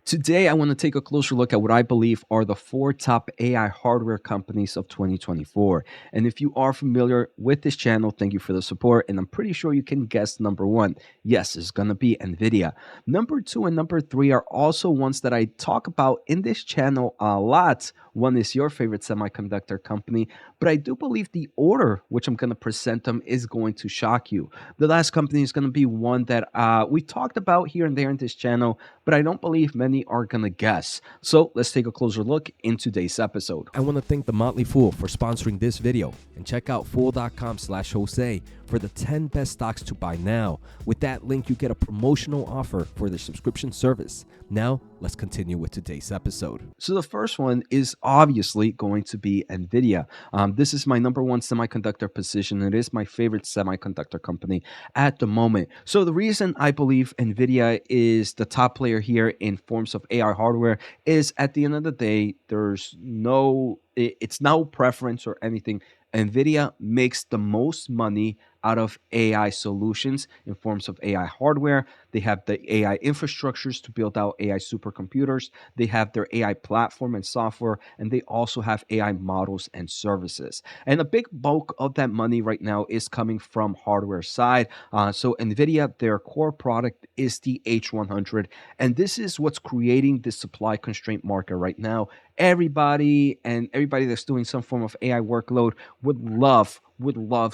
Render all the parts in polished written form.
Today, I want to take a closer look at what I believe are the four top AI hardware companies of 2024. And if you are familiar with this channel, thank you for the support. And I'm pretty sure you can guess number one. Yes, it's going to be Nvidia. Number two and number three are also ones that I talk about in this channel a lot. One is your favorite semiconductor company, but I do believe the order which I'm going to present them is going to shock you. The last company is going to be one that we talked about here and there in this channel, but I don't believe many are going to guess. So let's take a closer look in today's episode. I want to thank the Motley Fool for sponsoring this video, and check out fool.com/Jose for the 10 best stocks to buy now. With that link, you get a promotional offer for their subscription service. Now, let's continue with today's episode. So the first one is obviously going to be Nvidia. This is my number one semiconductor position. It is my favorite semiconductor company at the moment. So the reason I believe Nvidia is the top player here in forms of AI hardware is at the end of the day, it's no preference or anything. Nvidia makes the most money out of AI solutions in forms of AI hardware. They have the AI infrastructures to build out AI supercomputers. They have their AI platform and software, and they also have AI models and services. And a big bulk of that money right now is coming from hardware side. So Nvidia, their core product is the H100, and this is what's creating the supply constraint market right now. Everybody that's doing some form of AI workload would love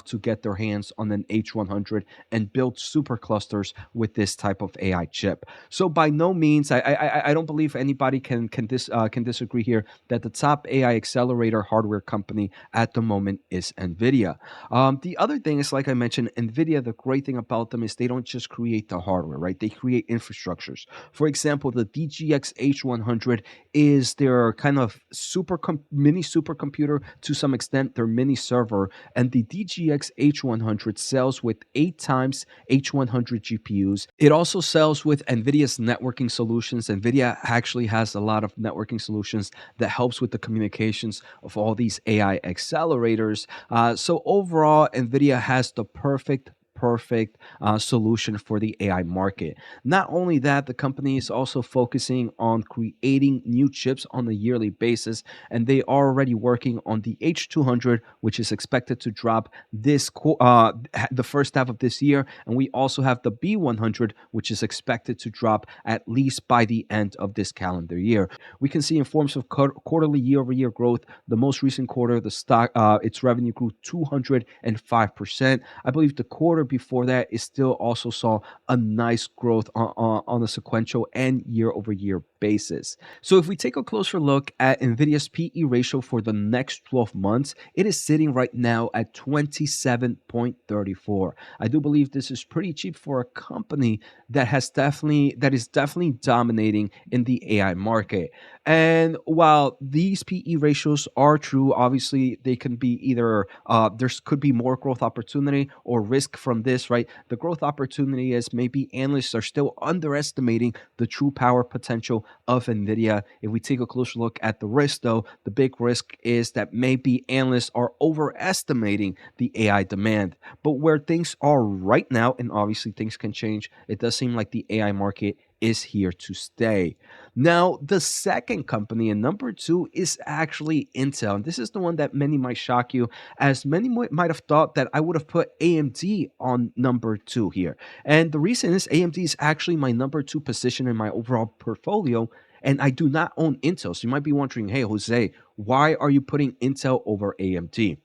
to get their hands on an H100 and build superclusters with this type of AI chip. So by no means, I don't believe anybody can disagree here that the top AI accelerator hardware company at the moment is Nvidia. The other thing is, like I mentioned, Nvidia. The great thing about them is they don't just create the hardware, right? They create infrastructures. For example, the DGX H100 is their kind of mini supercomputer to some extent, their mini server, and the DGX H100 sells with 8 times H100 GPUs. It also sells with NVIDIA's networking solutions. NVIDIA actually has a lot of networking solutions that helps with the communications of all these AI accelerators. So overall, NVIDIA has the perfect solution for the AI market. Not only that, the company is also focusing on creating new chips on a yearly basis, and they are already working on the H200, which is expected to drop the first half of this year, and we also have the B100, which is expected to drop at least by the end of this calendar year. We can see in forms of quarterly year-over-year growth. The most recent quarter, the stock, its revenue grew 205%. I believe the quarter before that is still also saw a nice growth on a sequential and year-over-year basis. So if we take a closer look at Nvidia's PE ratio for the next 12 months, it is sitting right now at 27.34. I do believe this is pretty cheap for a company that is definitely dominating in the AI market. And while these PE ratios are true, obviously they can be either there could be more growth opportunity or risk from this, right? The growth opportunity is maybe analysts are still underestimating the true power potential of Nvidia. If we take a closer look at the risk, though, the big risk is that maybe analysts are overestimating the AI demand. But where things are right now, and obviously things can change, it does seem like the AI market is here to stay. Now, the second company and number two is actually Intel. And this is the one that many might shock you, as many might have thought that I would have put AMD on number two here. And the reason is AMD is actually my number two position in my overall portfolio. And I do not own Intel. So you might be wondering, hey, Jose, why are you putting Intel over AMD?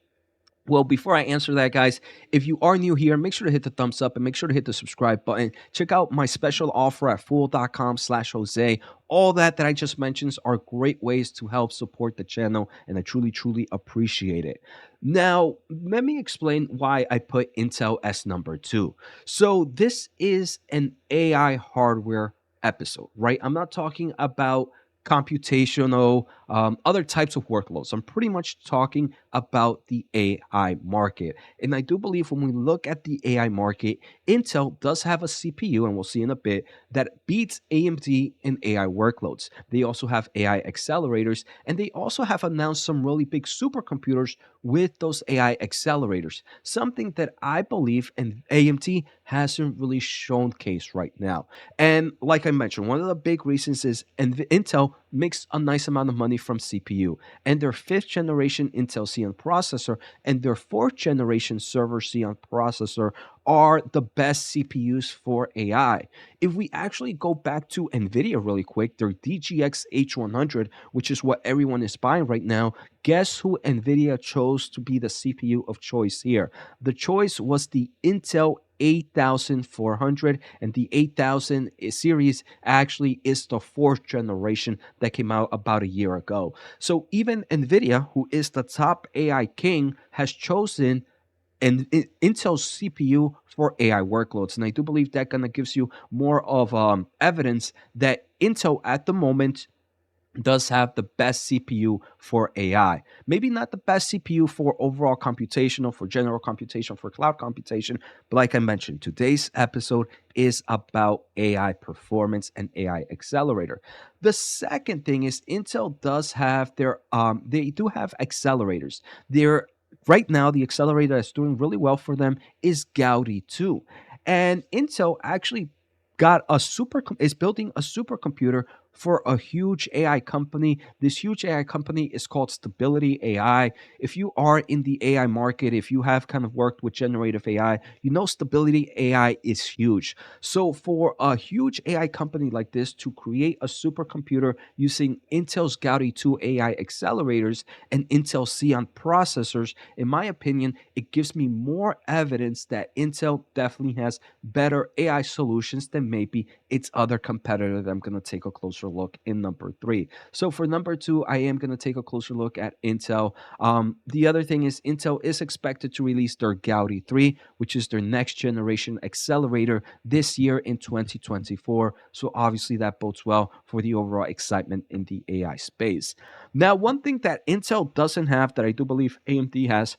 Well, before I answer that, guys, if you are new here, make sure to hit the thumbs up and make sure to hit the subscribe button. Check out my special offer at fool.com/Jose. All that I just mentioned are great ways to help support the channel, and I truly appreciate it. Now, let me explain why I put Intel as number two. So this is an AI hardware episode, right? I'm not talking about computational other types of workloads. I'm pretty much talking about the AI market. And I do believe when we look at the AI market, Intel does have a CPU, and we'll see in a bit, that beats AMD in AI workloads. They also have AI accelerators, and they also have announced some really big supercomputers with those AI accelerators, something that I believe and AMD hasn't really shown case right now. And like I mentioned, one of the big reasons is Intel makes a nice amount of money from CPU, and their fifth generation Intel Xeon processor and their fourth generation server Xeon processor are the best CPUs for AI. If we actually go back to Nvidia really quick, their DGX H100, which is what everyone is buying right now, guess who Nvidia chose to be the CPU of choice here? The choice was the Intel 8400, and the 8000 series actually is the fourth generation that came out about a year ago. So even Nvidia, who is the top AI king, has chosen Intel's CPU for AI workloads. And I do believe that kind of gives you more of evidence that Intel at the moment does have the best CPU for AI. Maybe not the best CPU for overall computational, for general computation, for cloud computation. But like I mentioned, today's episode is about AI performance and AI accelerator. The second thing is Intel does have they do have accelerators. They're Right now, the accelerator that's doing really well for them is Gaudi 2. And Intel actually is building a supercomputer for a huge AI company. This huge AI company is called Stability AI. If you are in the AI market, if you have kind of worked with generative AI, you know Stability AI is huge. So for a huge AI company like this to create a supercomputer using Intel's Gaudi 2 AI accelerators and Intel Xeon processors, in my opinion, it gives me more evidence that Intel definitely has better AI solutions than maybe its other competitor that I'm going to take a closer look in number three. So for number two, I am going to take a closer look at Intel. The other thing is Intel is expected to release their Gaudi 3, which is their next generation accelerator this year in 2024. So obviously that bodes well for the overall excitement in the AI space. Now, one thing that Intel doesn't have that I do believe AMD has,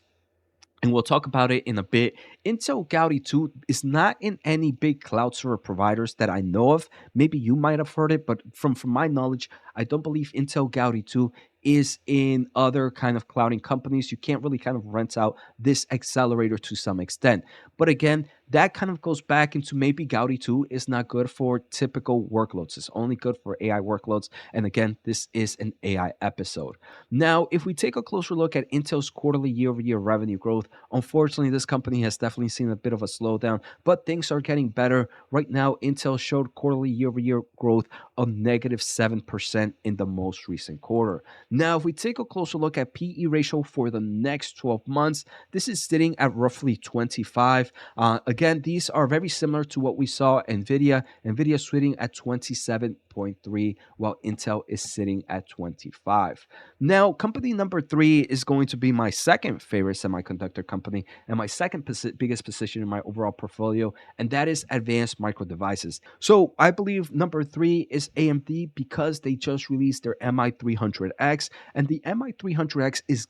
and we'll talk about it in a bit. Intel Gaudi 2 is not in any big cloud server providers that I know of. Maybe you might have heard it, but from my knowledge, I don't believe Intel Gaudi 2 is in other kind of clouding companies. You can't really kind of rent out this accelerator to some extent. But again, that kind of goes back into maybe Gaudi 2 is not good for typical workloads. It's only good for AI workloads. And again, this is an AI episode. Now, if we take a closer look at Intel's quarterly year-over-year revenue growth, unfortunately, this company has definitely seen a bit of a slowdown, but things are getting better. Right now, Intel showed quarterly year-over-year growth of negative 7% in the most recent quarter. Now, if we take a closer look at PE ratio for the next 12 months, this is sitting at roughly 25. Again, these are very similar to what we saw Nvidia. Nvidia is sitting at 27.3, while Intel is sitting at 25. Now, company number three is going to be my second favorite semiconductor company and my second biggest position in my overall portfolio, and that is Advanced Micro Devices. So I believe number three is AMD because they just released their MI300X, and the MI300X is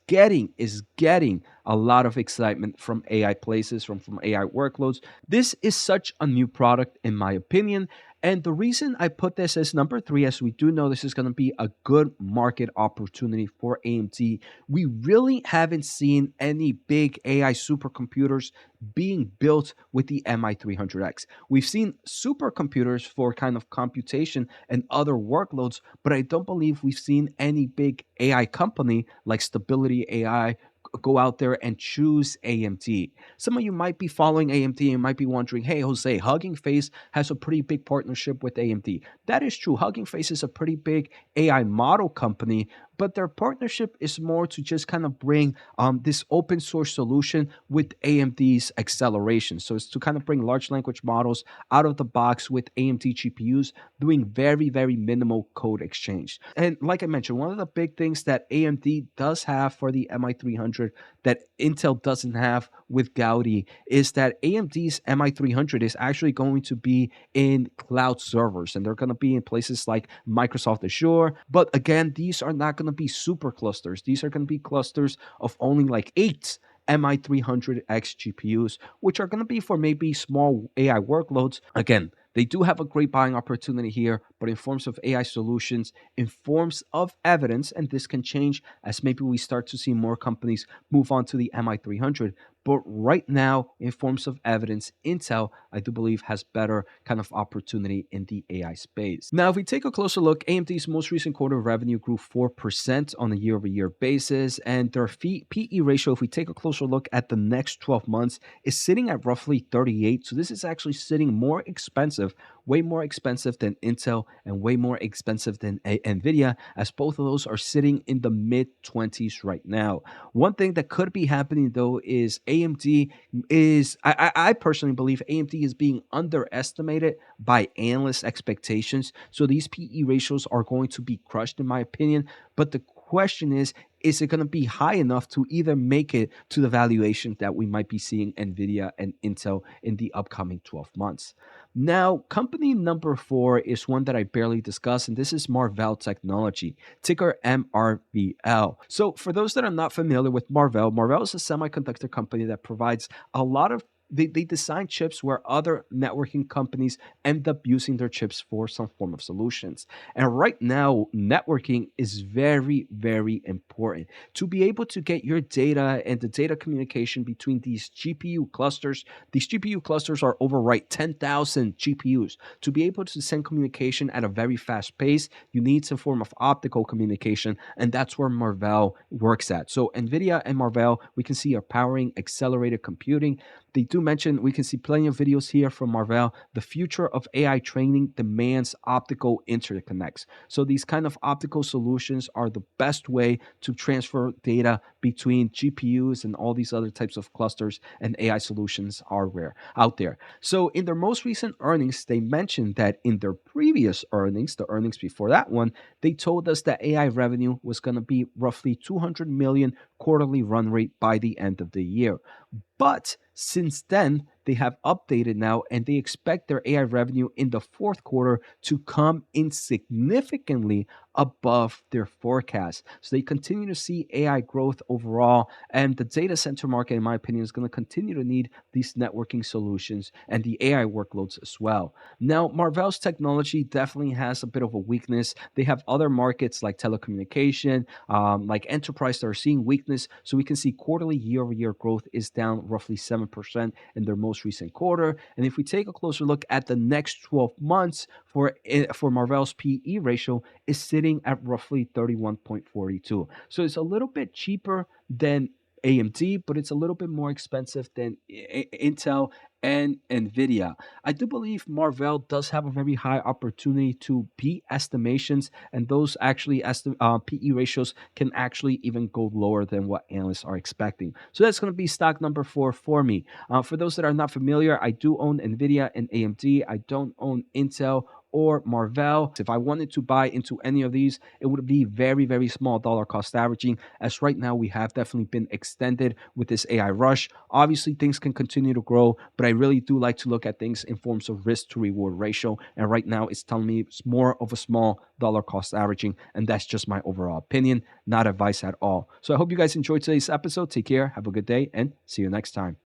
getting a lot of excitement from AI places, from AI workloads. This is such a new product, in my opinion. And the reason I put this as number three, as we do know this is going to be a good market opportunity for AMD, we really haven't seen any big AI supercomputers being built with the MI300X. We've seen supercomputers for kind of computation and other workloads, but I don't believe we've seen any big AI company like Stability AI go out there and choose AMD. Some of you might be following AMD and might be wondering, hey, Jose, Hugging Face has a pretty big partnership with AMD. That is true. Hugging Face is a pretty big AI model company, but their partnership is more to just kind of bring this open source solution with AMD's acceleration. So it's to kind of bring large language models out of the box with AMD GPUs, doing very, very minimal code exchange. And like I mentioned, one of the big things that AMD does have for the MI300 MI300 that Intel doesn't have with Gaudi is that AMD's MI300 is actually going to be in cloud servers, and they're going to be in places like Microsoft Azure. But again, these are not going to be super clusters. These are going to be clusters of only like 8 MI300X GPUs, which are going to be for maybe small AI workloads. Again, they do have a great buying opportunity here, but in forms of AI solutions, in forms of evidence, and this can change as maybe we start to see more companies move on to the MI300. But right now, in forms of evidence, Intel, I do believe, has better kind of opportunity in the AI space. Now, if we take a closer look, AMD's most recent quarter revenue grew 4% on a year-over-year basis, and their PE ratio, if we take a closer look at the next 12 months, is sitting at roughly 38. So this is actually sitting more expensive, way more expensive than Intel and way more expensive than Nvidia, as both of those are sitting in the mid 20s right now. One thing that could be happening though is AMD is, I personally believe AMD is being underestimated by analyst expectations. So these PE ratios are going to be crushed, in my opinion. But the question is it going to be high enough to either make it to the valuation that we might be seeing Nvidia and Intel in the upcoming 12 months? Now, company number 4 is one that I barely discussed, and this is Marvell Technology, ticker MRVL. So, for those that are not familiar with Marvell, Marvell is a semiconductor company that provides a lot of they design chips where other networking companies end up using their chips for some form of solutions. And right now, networking is very, very important. To be able to get your data and the data communication between these GPU clusters are overwrite 10,000 GPUs. To be able to send communication at a very fast pace, you need some form of optical communication, and that's where Marvell works at. So NVIDIA and Marvell, we can see, are powering accelerated computing. They do mention, we can see plenty of videos here from Marvell. The future of AI training demands optical interconnects. So these kind of optical solutions are the best way to transfer data between GPUs and all these other types of clusters and AI solutions are rare out there. So in their most recent earnings, they mentioned that in their previous earnings, the earnings before that one, they told us that AI revenue was going to be roughly 200 million quarterly run rate by the end of the year. But since then, they have updated now and they expect their AI revenue in the fourth quarter to come in significantly above their forecast. So they continue to see AI growth overall. And the data center market, in my opinion, is going to continue to need these networking solutions and the AI workloads as well. Now, Marvell's technology definitely has a bit of a weakness. They have other markets like telecommunication, like enterprise that are seeing weakness. So we can see quarterly year-over-year growth is down roughly 7% in their most recent quarter. And if we take a closer look at the next 12 months for Marvell's PE ratio is sitting at roughly 31.42. So it's a little bit cheaper than AMD, but it's a little bit more expensive than Intel and Nvidia. I do believe Marvell does have a very high opportunity to beat estimations, and those actually PE ratios can actually even go lower than what analysts are expecting. So that's going to be stock number 4 for me. For those that are not familiar, I do own Nvidia and AMD. I don't own Intel or Marvell. If I wanted to buy into any of these, it would be very, very small dollar cost averaging, as right now we have definitely been extended with this AI rush. Obviously, things can continue to grow, but I really do like to look at things in forms of risk to reward ratio. And right now, it's telling me it's more of a small dollar cost averaging. And that's just my overall opinion, not advice at all. So I hope you guys enjoyed today's episode. Take care, have a good day, and see you next time.